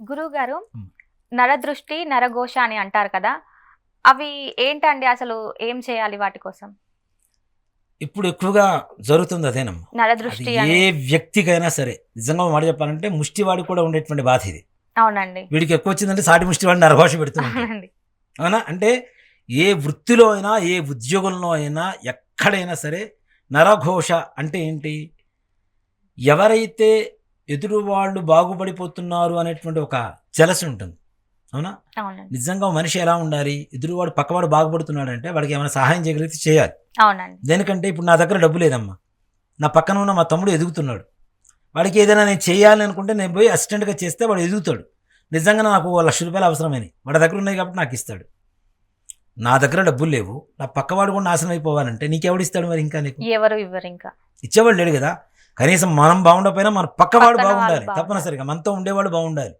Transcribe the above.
గురువుగారు, హ్మ్. నరదృష్టి, నరఘోష అని అంటారు కదా! అవి ఏంటండి అసలు? ఏం చేయాలి వాటి కోసం? ఇప్పుడు ఎక్కువగా జరుగుతుంది అదేనమ్మా. అది నరదృష్టి ఏ అని. వ్యక్తికైనా సరే, నిజంగా ఒక మాట చెప్పాలంటే ముష్టివాడికి కూడా ఉండేటువంటి బాధ ఇది. అవునండి. వీడికి ఎక్కువొచ్చిందంటే సాటి ముష్టివాడిని నరఘోష పెడుతూ ఉంటాడు. అవునండి. అవునా? అంటే ఏ వృత్తిలో అయినా, ఏ ఉద్యోగంలో అయినా, ఎక్కడైనా సరే నరఘోష అంటే ఏంటి? ఎవరైతే ఎదురు వాళ్ళు బాగుపడిపోతున్నారు అనేటువంటి ఒక జెలసీ ఉంటుంది. అవునా? అవునండి. నిజంగా ఓ మనిషి ఎలా ఉండాలి? ఎదురువాడు పక్కవాడు బాగుపడుతున్నాడంటే వాడికి ఏమైనా సహాయం చేయగలిగితే చేయాలి. అవునండి. దేనికంటే ఇప్పుడు నా దగ్గర డబ్బు లేదమ్మా. నా పక్కన ఉన్న మా తమ్ముడు ఎదుగుతున్నాడు. వాడికి ఏదైనా నేను చేయాలి అనుకుంటే నేను పోయి అసిస్టెంట్‌గా చేస్తే వాడు ఎదుగుతాడు. నిజంగా నాకు ఓ ₹1,00,000 అవసరమైనయి. వాడి దగ్గర ఉన్నాయి కాబట్టి నాకిస్తాడు. నా దగ్గర డబ్బులు లేవు. నా పక్కవాడు కూడా నాశనం అయిపోవాలంటే నీకెవడిస్తాడు మరి ఇంకా నీకు? ఎవరు ఇవ్వరింకా. ఇచ్చేవాడు లేడు గదా! కనీసం మనం బాగుండకపోయినా మన పక్కవాడు పక్కన వాళ్ళు బాగుండాలి. బాగుండాలి. తప్పనిసరిగా మనతో ఉండేవాడు బాగుండాలి.